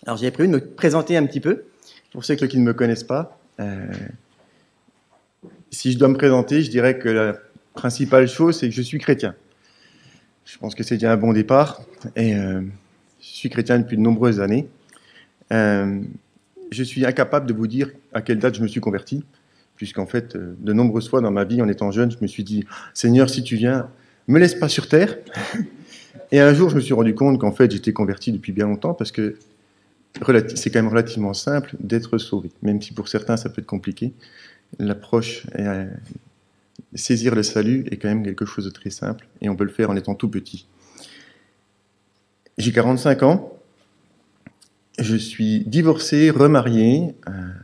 Alors j'avais prévu de me présenter un petit peu, pour ceux qui ne me connaissent pas. Si je dois me présenter, je dirais que la principale chose, c'est que je suis chrétien. Je pense que c'est déjà un bon départ, et je suis chrétien depuis de nombreuses années. Je suis incapable de vous dire à quelle date je me suis converti, puisqu'en fait, de nombreuses fois dans ma vie, en étant jeune, je me suis dit « Seigneur, si tu viens, me laisse pas sur terre ». Et un jour, je me suis rendu compte qu'en fait, j'étais converti depuis bien longtemps, parce que c'est quand même relativement simple d'être sauvé, même si pour certains, ça peut être compliqué. L'approche, saisir le salut est quand même quelque chose de très simple, et on peut le faire en étant tout petit. J'ai 45 ans, je suis divorcé, remarié,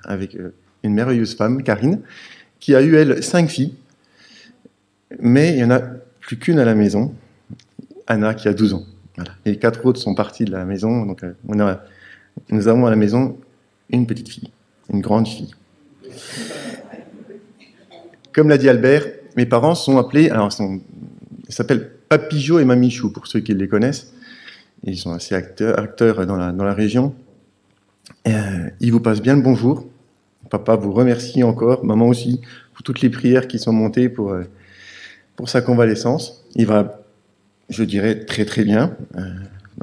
avec une merveilleuse femme, Karine, qui a eu, elle, 5 filles, mais il n'y en a plus qu'une à la maison, Anna, qui a 12 ans. Voilà. Et les 4 autres sont partis de la maison, donc nous avons à la maison une petite fille, une grande fille. Comme l'a dit Albert, mes parents sont appelés, ils s'appellent Papy Jo et Mamie Chou, pour ceux qui les connaissent. Ils sont assez acteurs dans la région. Ils vous passent bien le bonjour. Papa vous remercie encore, maman aussi, pour toutes les prières qui sont montées pour sa convalescence. Il va, je dirais, très très bien,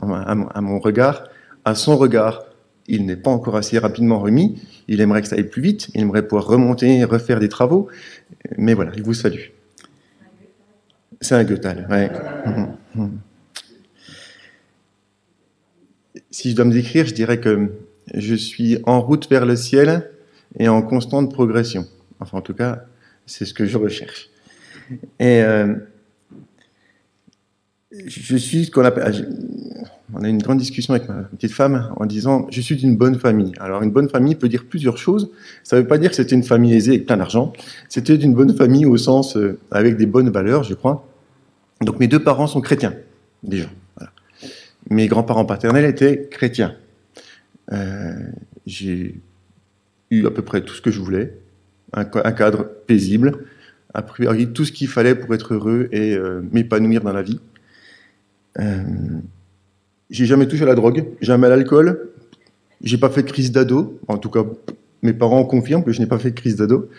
à mon regard. À son regard, il n'est pas encore assez rapidement remis. Il aimerait que ça aille plus vite. Il aimerait pouvoir remonter, refaire des travaux. Mais voilà, il vous salue. C'est un Goethal, ouais. Si je dois me décrire, je dirais que je suis en route vers le ciel et en constante progression. Enfin, en tout cas, c'est ce que je recherche. Et je suis ce qu'on appelle... On a eu une grande discussion avec ma petite femme en disant « je suis d'une bonne famille ». Alors, une bonne famille peut dire plusieurs choses. Ça ne veut pas dire que c'était une famille aisée avec plein d'argent. C'était d'une bonne famille au sens avec des bonnes valeurs, je crois. Donc, mes 2 parents sont chrétiens, déjà. Voilà. Mes grands-parents paternels étaient chrétiens. J'ai eu à peu près tout ce que je voulais, un cadre paisible, a priori tout ce qu'il fallait pour être heureux et m'épanouir dans la vie. J'ai jamais touché à la drogue, jamais à l'alcool, j'ai pas fait de crise d'ado, en tout cas mes parents confirment que je n'ai pas fait de crise d'ado.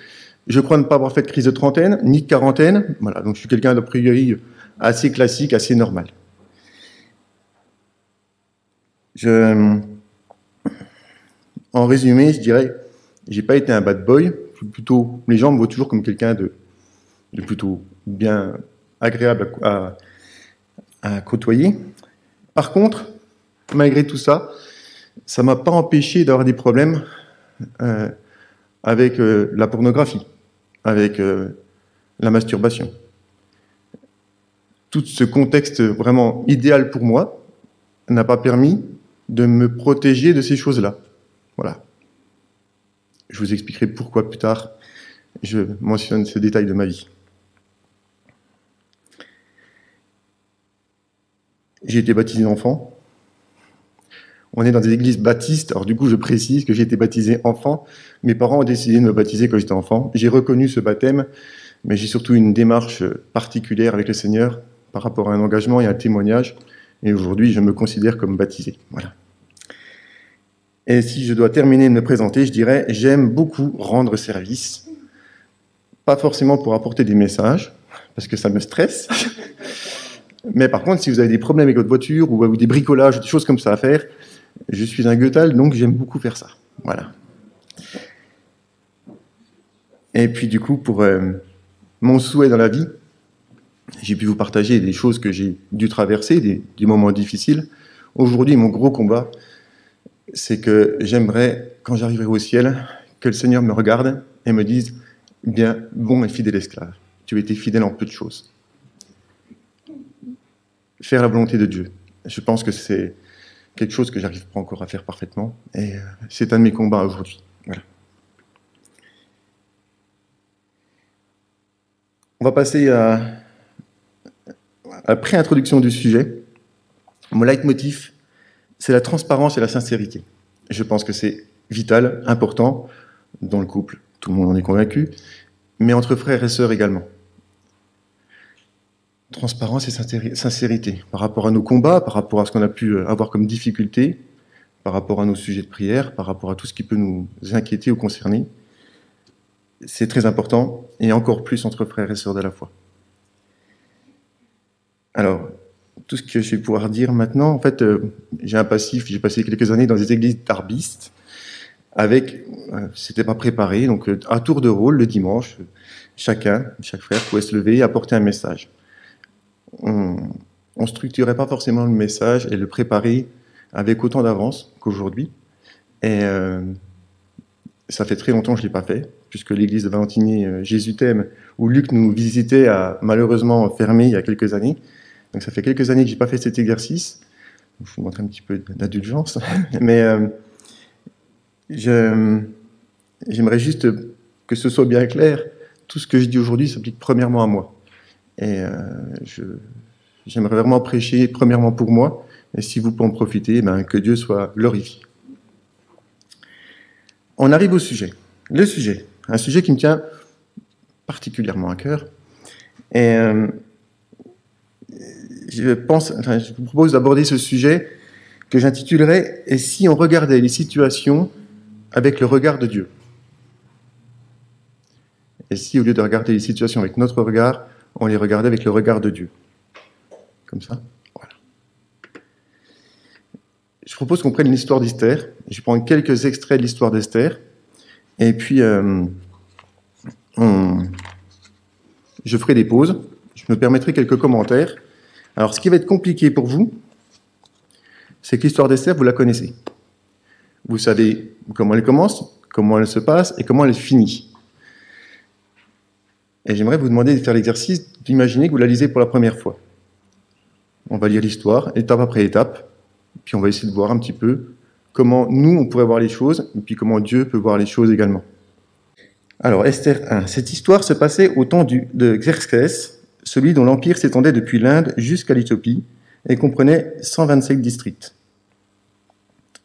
Je crois ne pas avoir fait de crise de trentaine, ni de quarantaine, voilà, donc je suis quelqu'un d'a priori assez classique, assez normal. En résumé, je dirais, j'ai pas été un bad boy, plutôt, les gens me voient toujours comme quelqu'un de plutôt bien agréable à côtoyer. Par contre, malgré tout ça, ça m'a pas empêché d'avoir des problèmes avec la pornographie, avec la masturbation. Tout ce contexte vraiment idéal pour moi n'a pas permis de me protéger de ces choses-là. Voilà. Je vous expliquerai pourquoi plus tard je mentionne ce détail de ma vie. J'ai été baptisé enfant. On est dans des églises baptistes, alors du coup je précise que j'ai été baptisé enfant. Mes parents ont décidé de me baptiser quand j'étais enfant. J'ai reconnu ce baptême, mais j'ai surtout une démarche particulière avec le Seigneur par rapport à un engagement et un témoignage. Et aujourd'hui, je me considère comme baptisé. Voilà. Et si je dois terminer de me présenter, je dirais « j'aime beaucoup rendre service ». Pas forcément pour apporter des messages, parce que ça me stresse. Mais par contre, si vous avez des problèmes avec votre voiture, ou des bricolages, des choses comme ça à faire, je suis un Goethal, donc j'aime beaucoup faire ça. Voilà. Et puis du coup, pour mon souhait dans la vie, j'ai pu vous partager des choses que j'ai dû traverser, des moments difficiles. Aujourd'hui, mon gros combat, c'est que j'aimerais, quand j'arriverai au ciel, que le Seigneur me regarde et me dise « bien, bon et fidèle esclave, tu as été fidèle en peu de choses ». Faire la volonté de Dieu. Je pense que c'est quelque chose que j'arrive pas encore à faire parfaitement, et c'est un de mes combats aujourd'hui. Voilà. On va passer à la pré-introduction du sujet. Mon leitmotiv, c'est la transparence et la sincérité. Je pense que c'est vital, important, dans le couple, tout le monde en est convaincu, mais entre frères et sœurs également. Transparence et sincérité par rapport à nos combats, par rapport à ce qu'on a pu avoir comme difficulté, par rapport à nos sujets de prière, par rapport à tout ce qui peut nous inquiéter ou concerner. C'est très important, et encore plus entre frères et sœurs de la foi. Alors, tout ce que je vais pouvoir dire maintenant, en fait, j'ai un passif, j'ai passé quelques années dans des églises tarbistes, c'était pas préparé, donc à tour de rôle, le dimanche, chaque frère pouvait se lever et apporter un message. On structurait pas forcément le message et le préparer avec autant d'avance qu'aujourd'hui. Et ça fait très longtemps que je l'ai pas fait, puisque l'église de Valentinier, Jésus t'aime, où Luc nous visitait, a malheureusement fermé il y a quelques années. Donc ça fait quelques années que j'ai pas fait cet exercice. Je vous montre un petit peu d'indulgence, mais j'aimerais juste que ce soit bien clair. Tout ce que je dis aujourd'hui s'applique premièrement à moi. Et j'aimerais vraiment prêcher premièrement pour moi. Et si vous pouvez en profiter, que Dieu soit glorifié. On arrive au sujet. Le sujet. Un sujet qui me tient particulièrement à cœur. Et je vous propose d'aborder ce sujet que j'intitulerai « Et si on regardait les situations avec le regard de Dieu ?» Et si, au lieu de regarder les situations avec notre regard, on les regardait avec le regard de Dieu. Comme ça, voilà. Je propose qu'on prenne l'histoire d'Esther. Je vais prendre quelques extraits de l'histoire d'Esther. Et puis, je ferai des pauses. Je me permettrai quelques commentaires. Alors, ce qui va être compliqué pour vous, c'est que l'histoire d'Esther, vous la connaissez. Vous savez comment elle commence, comment elle se passe et comment elle finit. Et j'aimerais vous demander de faire l'exercice d'imaginer que vous la lisez pour la première fois. On va lire l'histoire, étape après étape, puis on va essayer de voir un petit peu comment nous, on pourrait voir les choses, et puis comment Dieu peut voir les choses également. Alors, Esther 1. Cette histoire se passait au temps de Xerxès, celui dont l'empire s'étendait depuis l'Inde jusqu'à l'Éthiopie et comprenait 127 districts.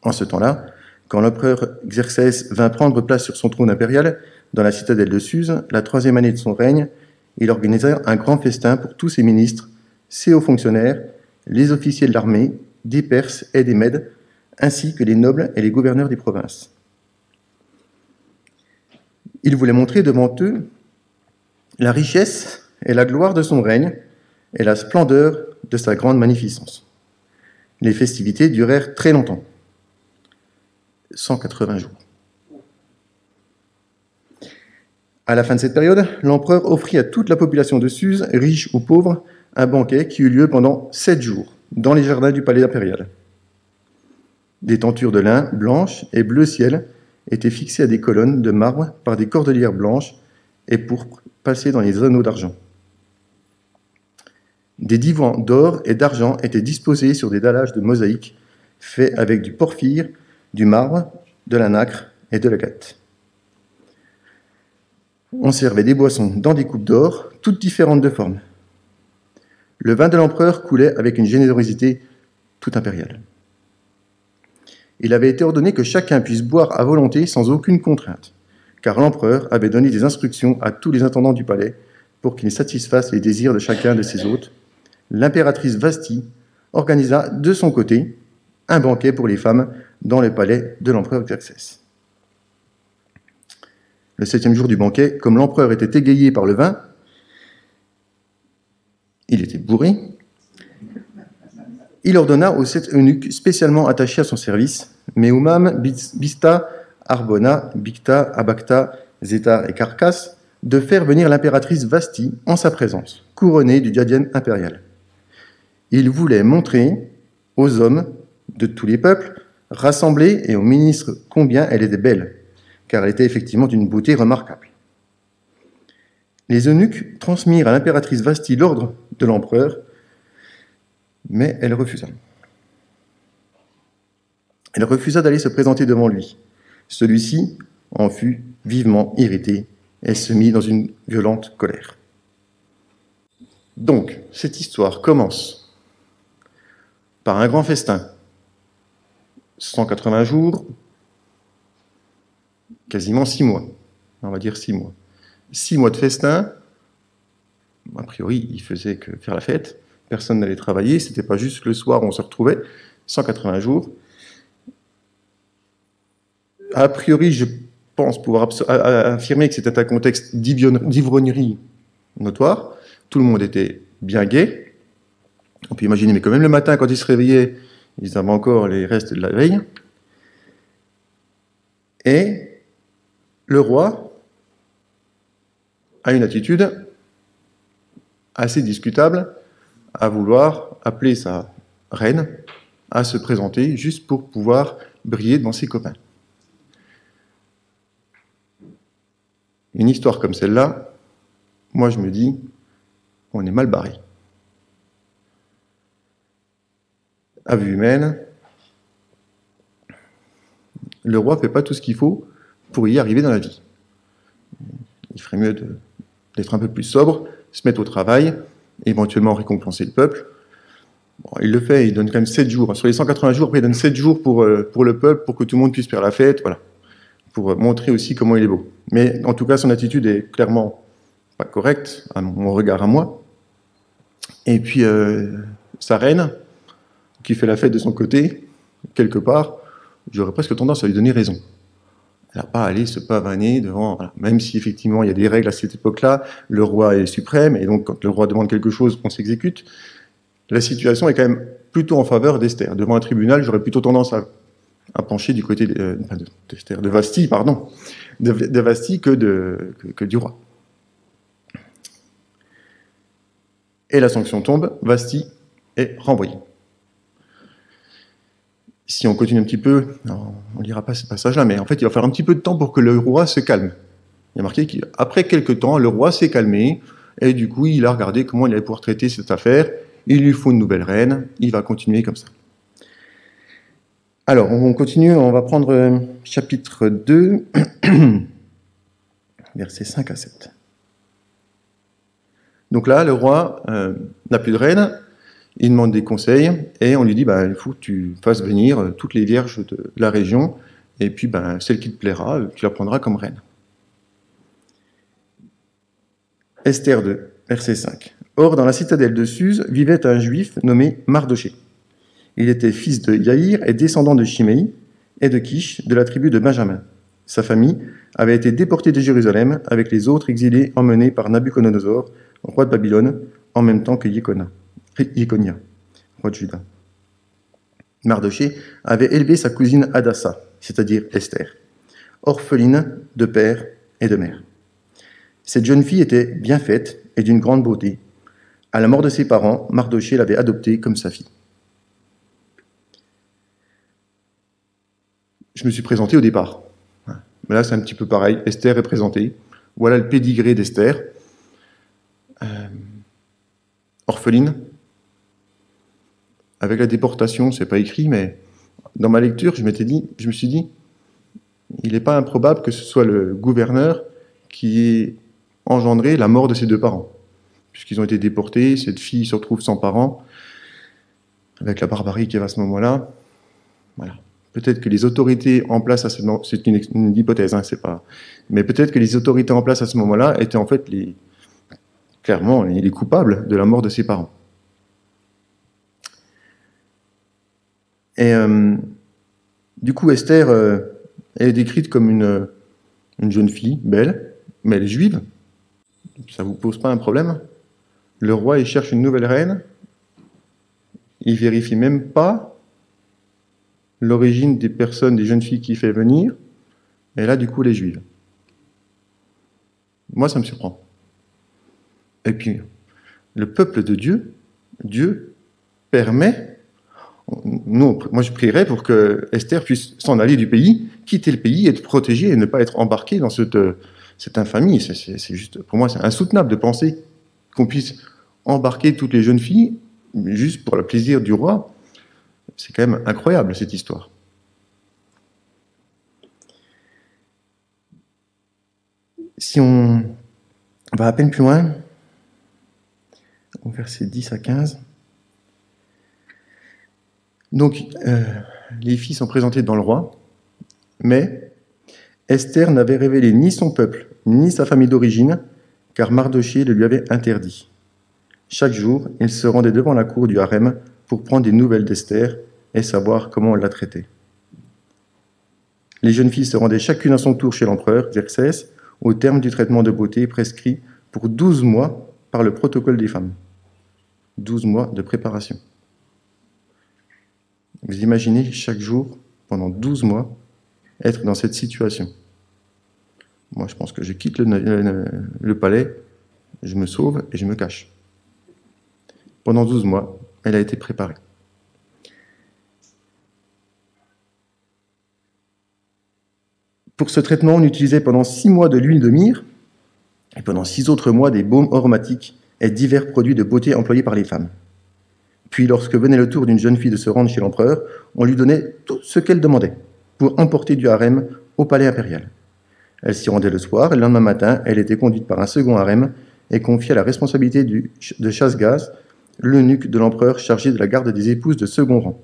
En ce temps-là, quand l'empereur Xerxès vint prendre place sur son trône impérial dans la citadelle de Suse, la 3e année de son règne, il organisa un grand festin pour tous ses ministres, ses hauts fonctionnaires, les officiers de l'armée, des Perses et des Mèdes, ainsi que les nobles et les gouverneurs des provinces. Il voulait montrer devant eux la richesse et la gloire de son règne et la splendeur de sa grande magnificence. Les festivités durèrent très longtemps, 180 jours. À la fin de cette période, l'empereur offrit à toute la population de Suse, riche ou pauvre, un banquet qui eut lieu pendant 7 jours, dans les jardins du palais impérial. Des tentures de lin blanches et bleu ciel étaient fixées à des colonnes de marbre par des cordelières blanches et pourpres passées dans les anneaux d'argent. Des divans d'or et d'argent étaient disposés sur des dallages de mosaïque faits avec du porphyre, du marbre, de la nacre et de l'agate. On servait des boissons dans des coupes d'or, toutes différentes de forme. Le vin de l'empereur coulait avec une générosité toute impériale. Il avait été ordonné que chacun puisse boire à volonté sans aucune contrainte, car l'empereur avait donné des instructions à tous les intendants du palais pour qu'ils satisfassent les désirs de chacun de ses hôtes. L'impératrice Vasti organisa de son côté un banquet pour les femmes dans le palais de l'empereur Xerxès. Le 7e jour du banquet, comme l'empereur était égayé par le vin, il était bourré, il ordonna aux 7 eunuques spécialement attachés à son service, Méoumam, Bista, Arbona, Bicta, Abacta, Zétar et Carcasse, de faire venir l'impératrice Vasti en sa présence, couronnée du diadème impérial. Il voulait montrer aux hommes de tous les peuples rassemblés et aux ministres combien elle était belle, car elle était effectivement d'une beauté remarquable. Les eunuques transmirent à l'impératrice Vasti l'ordre de l'empereur, mais elle refusa. Elle refusa d'aller se présenter devant lui. Celui-ci en fut vivement irrité et se mit dans une violente colère. Donc, cette histoire commence par un grand festin. 180 jours, quasiment 6 mois. On va dire 6 mois. 6 mois de festin. A priori, il faisait que faire la fête. Personne n'allait travailler. C'était pas juste le soir où on se retrouvait. 180 jours. A priori, je pense pouvoir affirmer que c'était un contexte d'ivrognerie notoire. Tout le monde était bien gai. On peut imaginer, mais quand même le matin, quand ils se réveillaient, ils avaient encore les restes de la veille. Et le roi a une attitude assez discutable à vouloir appeler sa reine à se présenter juste pour pouvoir briller devant ses copains. Une histoire comme celle-là, moi je me dis, on est mal barré. À vue humaine, le roi ne fait pas tout ce qu'il faut pour y arriver dans la vie. Il ferait mieux d'être un peu plus sobre, se mettre au travail, éventuellement récompenser le peuple. Bon, il le fait, il donne quand même 7 jours. Sur les 180 jours, après, il donne 7 jours pour le peuple, pour que tout le monde puisse faire la fête, voilà, pour montrer aussi comment il est beau. Mais en tout cas, son attitude est clairement pas correcte, à mon regard à moi. Et puis, sa reine, qui fait la fête de son côté, quelque part, j'aurais presque tendance à lui donner raison. Elle n'a pas à aller se pavaner devant, voilà. Même si effectivement il y a des règles à cette époque-là, le roi est suprême, et donc quand le roi demande quelque chose, on s'exécute. La situation est quand même plutôt en faveur d'Esther. Devant un tribunal, j'aurais plutôt tendance à pencher du côté de Vasti, pardon, de Vasti que du roi. Et la sanction tombe, Vasti est renvoyé. Si on continue un petit peu, on ne lira pas ce passage-là, mais en fait, il va falloir un petit peu de temps pour que le roi se calme. Il y a marqué qu'après quelques temps, le roi s'est calmé, et du coup, il a regardé comment il allait pouvoir traiter cette affaire. Il lui faut une nouvelle reine, il va continuer comme ça. Alors, on continue, on va prendre chapitre 2, versets 5 à 7. Donc là, le roi n'a plus de reine, il demande des conseils, et on lui dit, il faut que tu fasses venir toutes les vierges de la région, et puis celle qui te plaira, tu la prendras comme reine. Esther 2, verset 5. Or, dans la citadelle de Suse vivait un juif nommé Mardoché. Il était fils de Yaïr et descendant de Chiméi et de Kish, de la tribu de Benjamin. Sa famille avait été déportée de Jérusalem avec les autres exilés emmenés par Nabuchodonosor, roi de Babylone, en même temps que Jéconia, roi de Juda. Mardoché avait élevé sa cousine Hadassa, c'est-à-dire Esther, orpheline de père et de mère. Cette jeune fille était bien faite et d'une grande beauté. À la mort de ses parents, Mardoché l'avait adoptée comme sa fille. Je me suis présenté au départ. Mais là, c'est un petit peu pareil. Esther est présentée. Voilà le pédigré d'Esther. Orpheline. Avec la déportation, c'est pas écrit, mais dans ma lecture, je me suis dit, il n'est pas improbable que ce soit le gouverneur qui ait engendré la mort de ses deux parents. Puisqu'ils ont été déportés, cette fille se retrouve sans parents, avec la barbarie qu'il y avait à ce moment-là. Voilà. Peut-être que les autorités en place à ce moment, c'est une hypothèse, c'est pas. Mais peut-être que les autorités en place à ce moment-là étaient en fait clairement les coupables de la mort de ses parents. Et du coup, Esther, elle est décrite comme une jeune fille belle, mais elle est juive. Ça vous pose pas un problème? Le roi, il cherche une nouvelle reine. Il vérifie même pas l'origine des personnes, des jeunes filles qu'il fait venir, et là, du coup, les juives. Moi, ça me surprend. Et puis, le peuple de Dieu, Dieu permet, moi je prierais pour que Esther puisse s'en aller du pays, quitter le pays, être protégée et ne pas être embarquée dans cette infamie. C'est juste, pour moi, c'est insoutenable de penser qu'on puisse embarquer toutes les jeunes filles juste pour le plaisir du roi. C'est quand même incroyable, cette histoire. Si on va à peine plus loin, au verset 10 à 15, donc les filles sont présentées devant le roi, mais Esther n'avait révélé ni son peuple, ni sa famille d'origine, car Mardoché le lui avait interdit. Chaque jour, il se rendait devant la cour du harem pour prendre des nouvelles d'Esther et savoir comment on la traitait. Les jeunes filles se rendaient chacune à son tour chez l'empereur Xerxès, au terme du traitement de beauté prescrit pour 12 mois par le protocole des femmes. 12 mois de préparation. Vous imaginez chaque jour, pendant 12 mois, être dans cette situation. Moi, je pense que je quitte le palais, je me sauve et je me cache. Pendant 12 mois, elle a été préparée. Pour ce traitement, on utilisait pendant 6 mois de l'huile de myrrhe et pendant 6 autres mois des baumes aromatiques et divers produits de beauté employés par les femmes. Puis, lorsque venait le tour d'une jeune fille de se rendre chez l'empereur, on lui donnait tout ce qu'elle demandait pour emporter du harem au palais impérial. Elle s'y rendait le soir et le lendemain matin, elle était conduite par un second harem et confiée à la responsabilité de Chasgaz, l'eunuque de l'empereur chargé de la garde des épouses de second rang.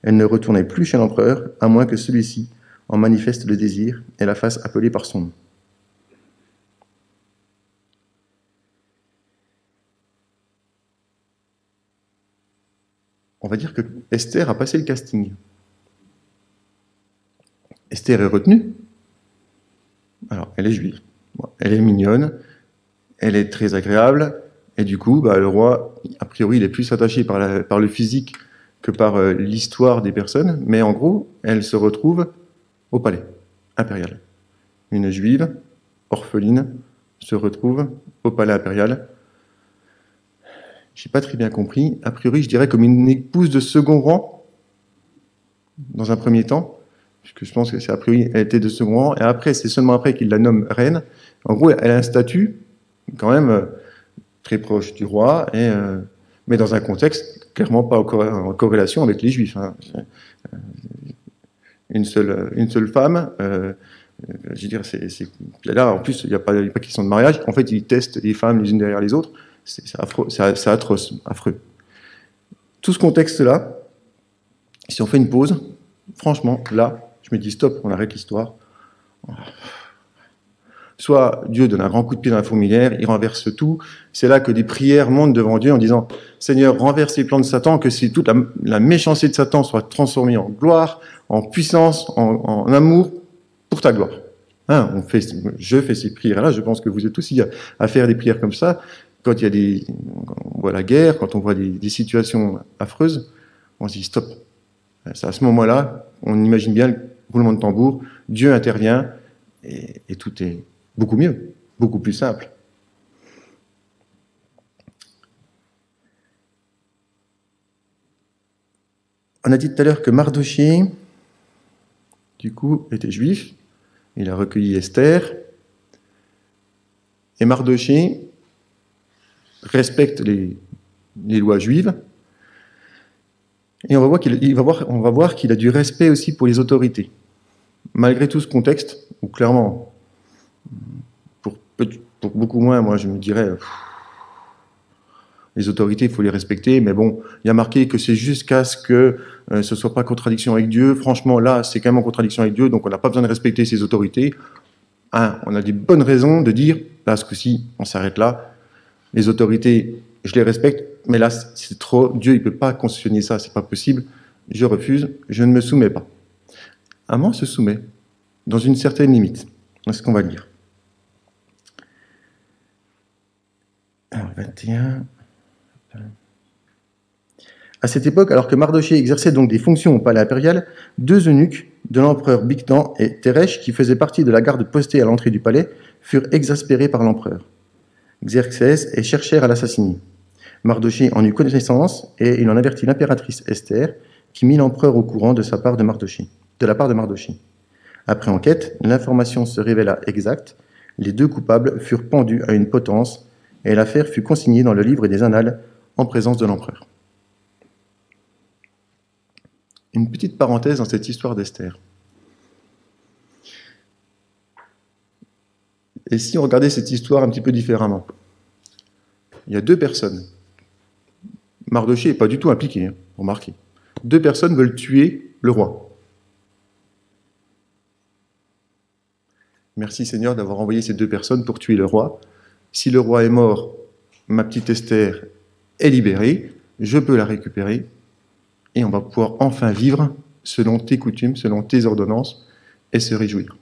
Elle ne retournait plus chez l'empereur, à moins que celui-ci en manifeste le désir et la fasse appeler par son nom. On va dire que Esther a passé le casting. Esther est retenue. Alors, elle est juive. Elle est mignonne. Elle est très agréable. Et du coup, le roi, a priori, il est plus attaché par le physique que par l'histoire des personnes. Mais en gros, elle se retrouve au palais impérial. Une juive, orpheline, se retrouve au palais impérial. Je n'ai pas très bien compris. A priori, je dirais comme une épouse de second rang, dans un premier temps, puisque je pense que c'est a priori, elle était de second rang, et après, c'est seulement après qu'il la nomme reine. En gros, elle a un statut, quand même, très proche du roi, mais dans un contexte clairement pas en corrélation avec les Juifs. Hein. Une seule femme, je veux dire, là, en plus, il n'y a pas question de mariage. En fait, ils testent les femmes les unes derrière les autres. C'est atroce, affreux. Tout ce contexte-là, si on fait une pause, franchement, là, je me dis stop, on arrête l'histoire. Soit Dieu donne un grand coup de pied dans la fourmilière, il renverse tout. C'est là que des prières montent devant Dieu en disant « Seigneur, renverse les plans de Satan, que si toute la méchanceté de Satan soit transformée en gloire, en puissance, en amour, pour ta gloire. Hein, » je fais ces prières-là, je pense que vous êtes aussi à faire des prières comme ça. Quand on voit la guerre, quand on voit des situations affreuses, on se dit stop. C'est à ce moment-là, on imagine bien le roulement de tambour, Dieu intervient et tout est beaucoup mieux, beaucoup plus simple. On a dit tout à l'heure que Mardochée, du coup, était juif. Il a recueilli Esther. Et Mardochée respecte les lois juives. Et on va voir qu'il a du respect aussi pour les autorités. Malgré tout ce contexte, où clairement, pour beaucoup moins, moi je me dirais, les autorités, il faut les respecter, mais bon, il y a marqué que c'est jusqu'à ce que ce soit pas contradiction avec Dieu. Franchement, là, c'est quand même en contradiction avec Dieu, donc on n'a pas besoin de respecter ces autorités. On a des bonnes raisons de dire, là, ce coup-ci, on s'arrête là. Les autorités, je les respecte, mais là, c'est trop. Dieu, il ne peut pas constitutionner ça, c'est pas possible. Je refuse, je ne me soumets pas. Aman se soumet, dans une certaine limite. C'est ce qu'on va lire. Alors, 21. À cette époque, alors que Mardochée exerçait donc des fonctions au palais impérial, 2 eunuques de l'empereur Bigtan et Teresh, qui faisaient partie de la garde postée à l'entrée du palais, furent exaspérés par l'empereur Xerxès et cherchèrent à l'assassiner. Mardochée en eut connaissance et il en avertit l'impératrice Esther, qui mit l'empereur au courant de la part de Mardochée. Après enquête, l'information se révéla exacte. Les 2 coupables furent pendus à une potence et l'affaire fut consignée dans le livre des Annales en présence de l'empereur. Une petite parenthèse dans cette histoire d'Esther. Et si on regardait cette histoire un petit peu différemment? Il y a 2 personnes. Mardochée n'est pas du tout impliqué, remarquez. 2 personnes veulent tuer le roi. Merci Seigneur d'avoir envoyé ces 2 personnes pour tuer le roi. Si le roi est mort, ma petite Esther est libérée, je peux la récupérer, et on va pouvoir enfin vivre selon tes coutumes, selon tes ordonnances, et se réjouir.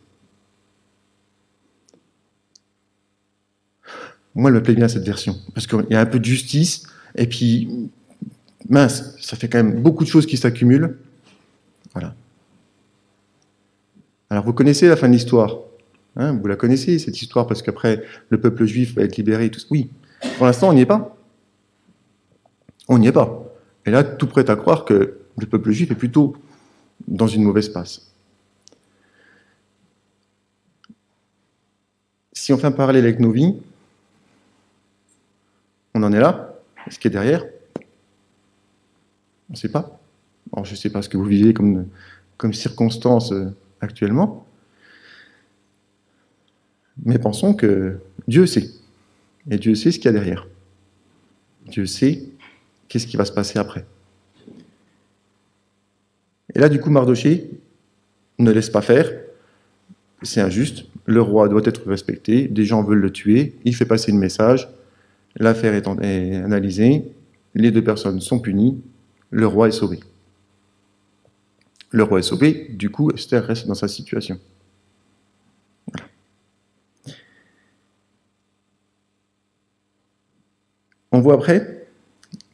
Moi, elle me plaît bien cette version, parce qu'il y a un peu de justice, et puis, mince, ça fait quand même beaucoup de choses qui s'accumulent. Voilà. Alors, vous connaissez la fin de l'histoire, hein, vous la connaissez, cette histoire, parce qu'après, le peuple juif va être libéré et tout ça. Oui, pour l'instant, on n'y est pas. On n'y est pas. Et là, tout prête à croire que le peuple juif est plutôt dans une mauvaise passe. Si on fait un parallèle avec nos vies, on en est là. Ce qui est derrière, on ne sait pas. Alors, je ne sais pas ce que vous vivez comme circonstance actuellement, mais pensons que Dieu sait. Et Dieu sait ce qu'il y a derrière. Dieu sait qu'est-ce qui va se passer après. Et là, du coup, Mardochée ne laisse pas faire. C'est injuste. Le roi doit être respecté. Des gens veulent le tuer. Il fait passer le message. L'affaire est analysée. Les deux personnes sont punies. Le roi est sauvé. Le roi est sauvé. Du coup, Esther reste dans sa situation. Voilà. On voit après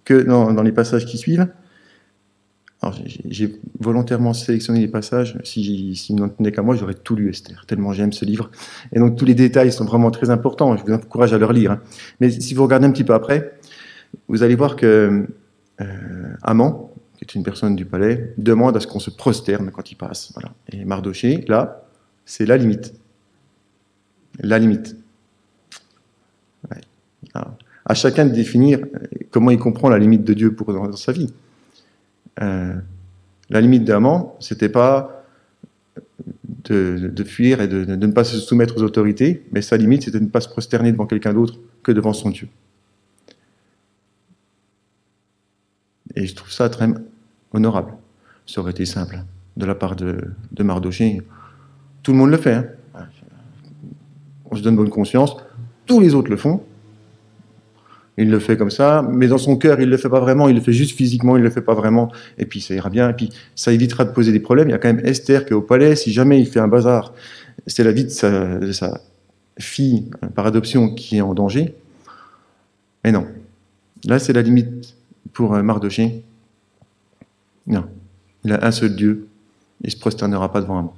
que dans les passages qui suivent, alors j'ai volontairement sélectionné les passages, s'il n'en tenait qu'à moi, j'aurais tout lu Esther, tellement j'aime ce livre. Et donc tous les détails sont vraiment très importants, je vous encourage à le relire. Hein. Mais si vous regardez un petit peu après, vous allez voir que Haman, qui est une personne du palais, demande à ce qu'on se prosterne quand il passe. Voilà. Et Mardochée, là, c'est la limite. La limite. Ouais. À chacun de définir comment il comprend la limite de Dieu dans sa vie. La limite d'Haman, c'était pas de fuir et de ne pas se soumettre aux autorités, mais sa limite, c'était de ne pas se prosterner devant quelqu'un d'autre que devant son Dieu. Et je trouve ça très honorable. Ça aurait été simple de la part de Mardochée. Tout le monde le fait. Hein. On se donne bonne conscience. Tous les autres le font. Il le fait comme ça, mais dans son cœur, il ne le fait pas vraiment, il le fait juste physiquement, il ne le fait pas vraiment, et puis ça ira bien, et puis ça évitera de poser des problèmes. Il y a quand même Esther qui est au palais, si jamais il fait un bazar, c'est la vie de sa fille par adoption qui est en danger. Mais non, là c'est la limite pour Mardochée. Non, il a un seul Dieu, il ne se prosternera pas devant Haman.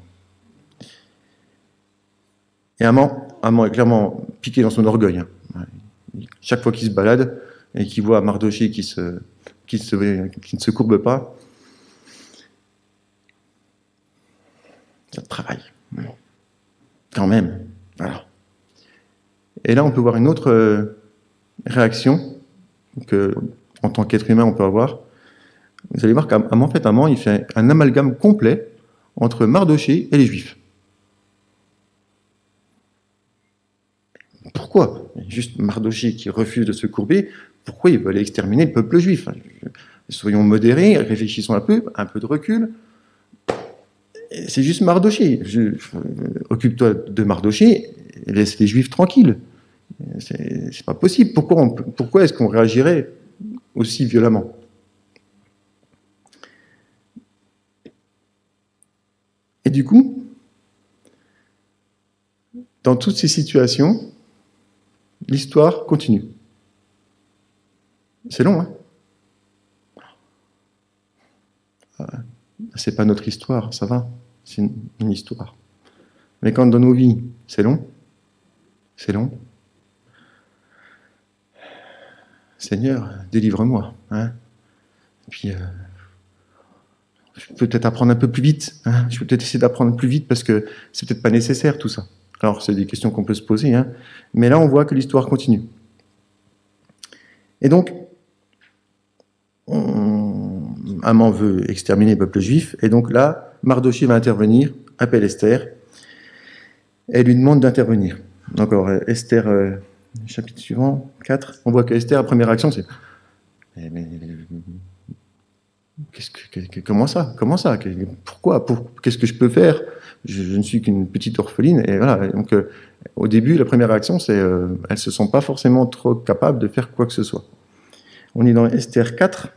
Et Haman est clairement piqué dans son orgueil. Hein. Chaque fois qu'il se balade et qu'il voit Mardochée qui ne se courbe pas, ça travaille. Quand même. Voilà. Et là, on peut voir une autre réaction que, en tant qu'être humain, on peut avoir. Vous allez voir qu'en fait, Haman, il fait un amalgame complet entre Mardochée et les Juifs. Pourquoi? Juste Mardochée qui refuse de se courber, pourquoi il veut aller exterminer le peuple juif? Soyons modérés, réfléchissons un peu de recul. C'est juste Mardochée. Occupe-toi de Mardochée et laisse les Juifs tranquilles. C'est pas possible. Pourquoi est-ce qu'on réagirait aussi violemment? Et du coup, dans toutes ces situations, l'histoire continue. C'est long, hein? C'est pas notre histoire, ça va. C'est une histoire. Mais quand dans nos vies, c'est long, Seigneur, délivre-moi. Hein? Et puis, je peux peut-être apprendre un peu plus vite. Hein? Je peux peut-être essayer d'apprendre plus vite parce que c'est peut-être pas nécessaire tout ça. Alors, c'est des questions qu'on peut se poser. Hein? Mais là, on voit que l'histoire continue. Et donc, Haman veut exterminer le peuple juif. Et donc là, Mardochée va intervenir, appelle Esther. Elle lui demande d'intervenir. Donc, Esther, chapitre suivant, 4, on voit que Esther, la première action, c'est comment ça? Pourquoi? Qu'est-ce que je peux faire? Je ne suis qu'une petite orpheline. Et voilà. Donc, au début, la première réaction, c'est elles ne se sentent pas forcément trop capables de faire quoi que ce soit. On est dans Esther 4.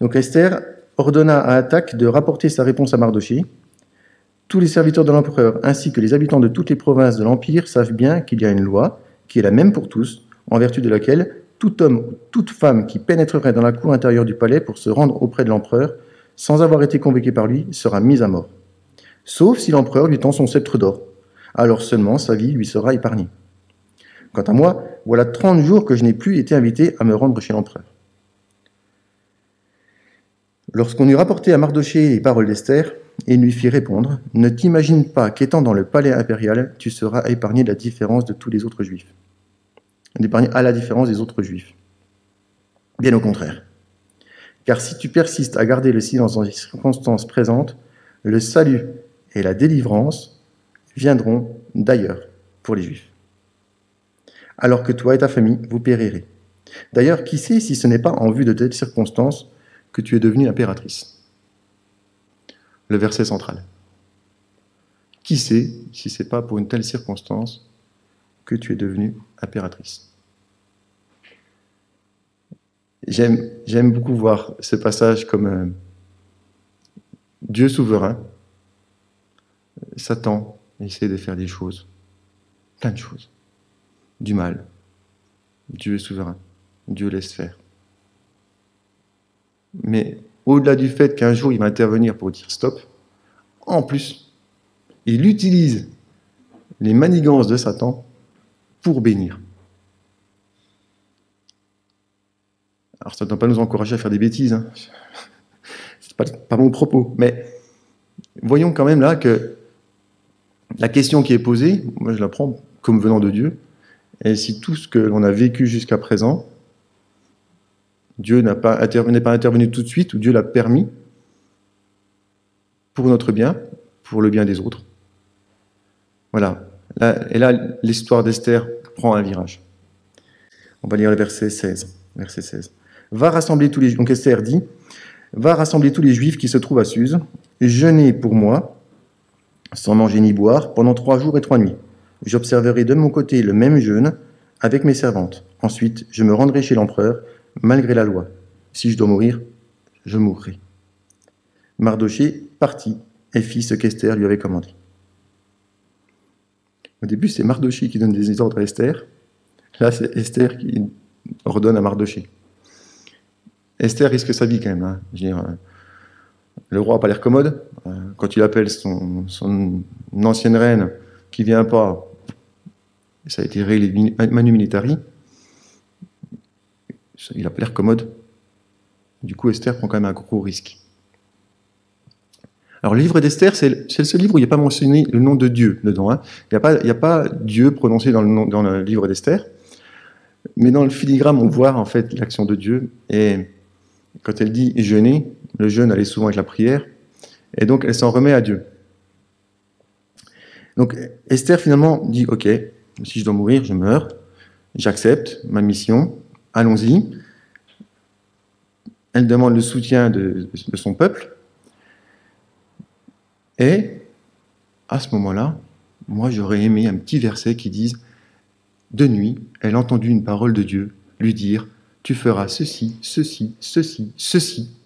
Donc Esther ordonna à Hathach de rapporter sa réponse à Mardochée. Tous les serviteurs de l'empereur ainsi que les habitants de toutes les provinces de l'Empire savent bien qu'il y a une loi qui est la même pour tous, en vertu de laquelle tout homme ou toute femme qui pénétrerait dans la cour intérieure du palais pour se rendre auprès de l'empereur, sans avoir été convoqué par lui, sera mis à mort. Sauf si l'empereur lui tend son sceptre d'or. Alors seulement sa vie lui sera épargnée. Quant à moi, voilà 30 jours que je n'ai plus été invité à me rendre chez l'empereur. Lorsqu'on eut rapporté à Mardochée les paroles d'Esther, il lui fit répondre « Ne t'imagine pas qu'étant dans le palais impérial, tu seras épargné de la différence de tous les autres juifs. » Épargné à la différence des autres juifs. Bien au contraire. Car si tu persistes à garder le silence dans les circonstances présentes, le salut et la délivrance viendront d'ailleurs pour les juifs. Alors que toi et ta famille, vous périrez. D'ailleurs, qui sait si ce n'est pas en vue de telles circonstances que tu es devenue impératrice? Le verset central. Qui sait si ce n'est pas pour une telle circonstance que tu es devenue impératrice? J'aime beaucoup voir ce passage comme Dieu souverain. Satan essaie de faire des choses, plein de choses, du mal. Dieu est souverain, Dieu laisse faire. Mais au-delà du fait qu'un jour il va intervenir pour dire stop, en plus, il utilise les manigances de Satan pour bénir. Alors ça ne doit pas nous encourager à faire des bêtises, hein. C'est pas mon propos, mais voyons quand même là que la question qui est posée, moi je la prends comme venant de Dieu, et si tout ce que l'on a vécu jusqu'à présent, Dieu n'est pas intervenu tout de suite, ou Dieu l'a permis pour notre bien, pour le bien des autres. Voilà. Et là, l'histoire d'Esther prend un virage. On va lire le verset 16. Verset 16. Va rassembler tous les... Donc Esther dit, va rassembler tous les Juifs qui se trouvent à Suse, jeûner pour moi, sans manger ni boire, pendant 3 jours et 3 nuits. J'observerai de mon côté le même jeûne avec mes servantes. Ensuite, je me rendrai chez l'empereur, malgré la loi. Si je dois mourir, je mourrai. Mardochée partit et fit ce qu'Esther lui avait commandé. Au début, c'est Mardochée qui donne des ordres à Esther. Là, c'est Esther qui ordonne à Mardochée. Esther risque sa vie quand même. Hein. Je veux dire, le roi n'a pas l'air commode. Quand il appelle son ancienne reine qui ne vient pas, ça a été réglé manu militari, il n'a pas l'air commode. Du coup, Esther prend quand même un gros risque. Alors, le livre d'Esther, c'est le seul livre où il n'y a pas mentionné le nom de Dieu dedans. Hein. Il n'y a pas Dieu prononcé dans le livre d'Esther. Mais dans le filigrane, on voit en fait l'action de Dieu. Et quand elle dit jeûner, le jeûne allait souvent avec la prière. Et donc, elle s'en remet à Dieu. Donc, Esther finalement dit, ok, si je dois mourir, je meurs. J'accepte ma mission. Allons-y. Elle demande le soutien de son peuple. Et, à ce moment-là, moi j'aurais aimé un petit verset qui dise « De nuit, elle entendit une parole de Dieu lui dire « Tu feras ceci, ceci, ceci, ceci,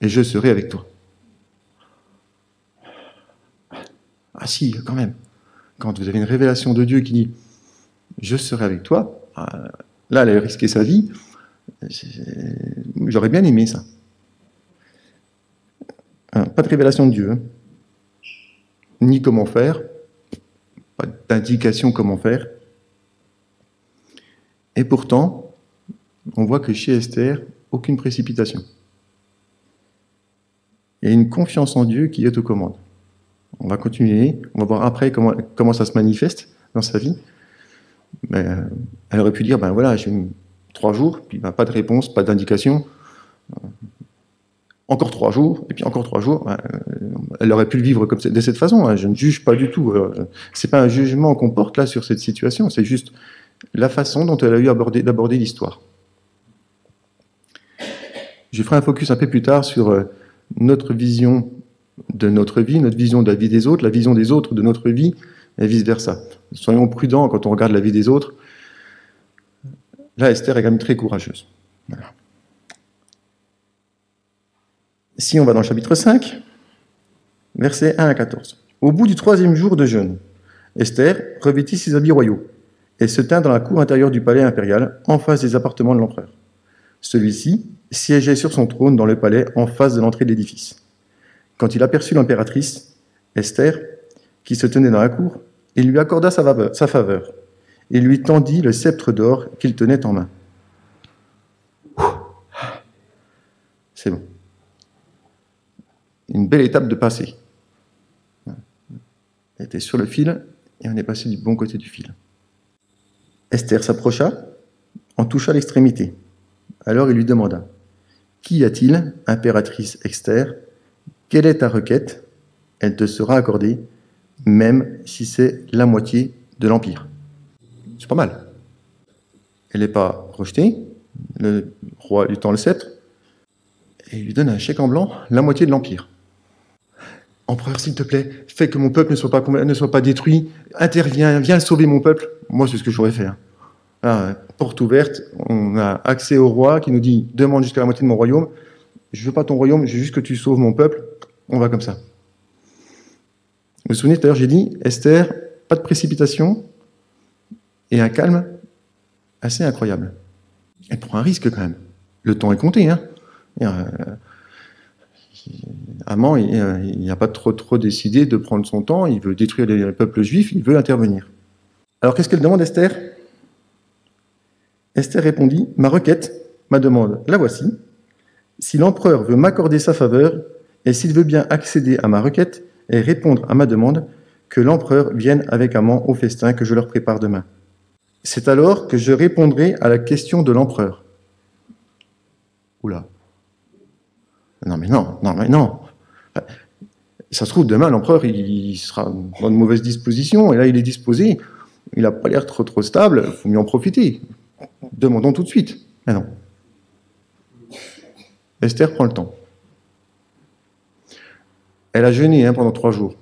et je serai avec toi. » Ah si, quand même. Quand vous avez une révélation de Dieu qui dit « Je serai avec toi », là, elle a risqué sa vie. J'aurais bien aimé ça. Pas de révélation de Dieu. Hein. Ni comment faire, pas d'indication comment faire. Et pourtant, on voit que chez Esther, aucune précipitation. Il y a une confiance en Dieu qui est aux commandes. On va continuer, on va voir après comment ça se manifeste dans sa vie. Mais elle aurait pu dire, ben voilà, j'ai 3 jours, puis ben, pas de réponse, pas d'indication. Encore 3 jours, et puis encore 3 jours. Elle aurait pu le vivre de cette façon. Hein. Je ne juge pas du tout. C'est pas un jugement qu'on porte là sur cette situation. C'est juste la façon dont elle a eu d'aborder l'histoire. Je ferai un focus un peu plus tard sur notre vision de notre vie, notre vision de la vie des autres, la vision des autres de notre vie, et vice-versa. Soyons prudents quand on regarde la vie des autres. Là, Esther est quand même très courageuse. Voilà. Si on va dans le chapitre 5, versets 1 à 14. Au bout du 3e jour de jeûne, Esther revêtit ses habits royaux et se tint dans la cour intérieure du palais impérial, en face des appartements de l'empereur. Celui-ci siégeait sur son trône dans le palais, en face de l'entrée de l'édifice. Quand il aperçut l'impératrice, Esther, qui se tenait dans la cour, il lui accorda sa faveur et lui tendit le sceptre d'or qu'il tenait en main. C'est bon. Une belle étape de passé. Elle était sur le fil et on est passé du bon côté du fil. Esther s'approcha, en toucha l'extrémité. Alors il lui demanda : « Qu'y a-t-il, impératrice Esther ? Quelle est ta requête ? Elle te sera accordée, même si c'est la moitié de l'Empire. » C'est pas mal. Elle n'est pas rejetée. Le roi lui tend le sceptre et il lui donne un chèque en blanc, la moitié de l'Empire. Empereur, s'il te plaît, fais que mon peuple ne soit pas détruit. Interviens, viens sauver mon peuple. Moi, c'est ce que j'aurais fait. Là, porte ouverte, on a accès au roi qui nous dit : demande jusqu'à la moitié de mon royaume. Je veux pas ton royaume, je veux juste que tu sauves mon peuple. On va comme ça. Vous vous souvenez, tout à l'heure, j'ai dit, Esther, pas de précipitation et un calme assez incroyable. Elle prend un risque quand même. Le temps est compté, hein. Haman, il n'a pas trop décidé de prendre son temps, il veut détruire le peuple juif, il veut intervenir. Alors qu'est-ce qu'elle demande, Esther ? Esther répondit : ma requête, ma demande, la voici. Si l'empereur veut m'accorder sa faveur, et s'il veut bien accéder à ma requête et répondre à ma demande, que l'empereur vienne avec Haman au festin que je leur prépare demain. C'est alors que je répondrai à la question de l'empereur. Oula. Non. Ça se trouve, demain, l'empereur, il sera dans de mauvaises dispositions, et là, il est disposé, il n'a pas l'air trop stable, il faut mieux en profiter. Demandons tout de suite. Mais non. Esther prend le temps. Elle a jeûné pendant 3 jours.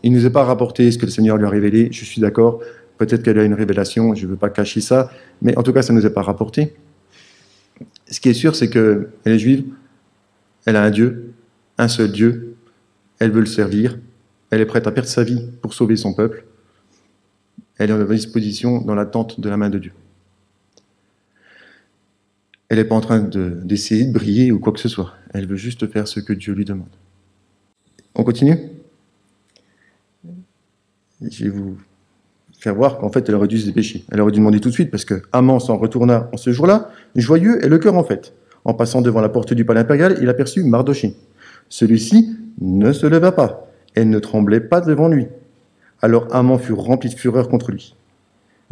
Il ne nous est pas rapporté ce que le Seigneur lui a révélé, je suis d'accord, peut-être qu'elle a une révélation, je ne veux pas cacher ça, mais en tout cas, ça ne nous est pas rapporté. Ce qui est sûr, c'est qu'elle est juive, elle a un Dieu, un seul Dieu, elle veut le servir, elle est prête à perdre sa vie pour sauver son peuple, elle est à disposition dans l'attente de la main de Dieu. Elle n'est pas en train d'essayer de briller ou quoi que ce soit, elle veut juste faire ce que Dieu lui demande. On continue ? Je vais vous faire voir qu'en fait, elle aurait dû se dépêcher. Elle aurait dû demander tout de suite, parce que Haman s'en retourna en ce jour-là, joyeux et le cœur en fête. En passant devant la porte du palais impérial, il aperçut Mardochée. Celui-ci ne se leva pas et ne tremblait pas devant lui. Alors Haman fut rempli de fureur contre lui.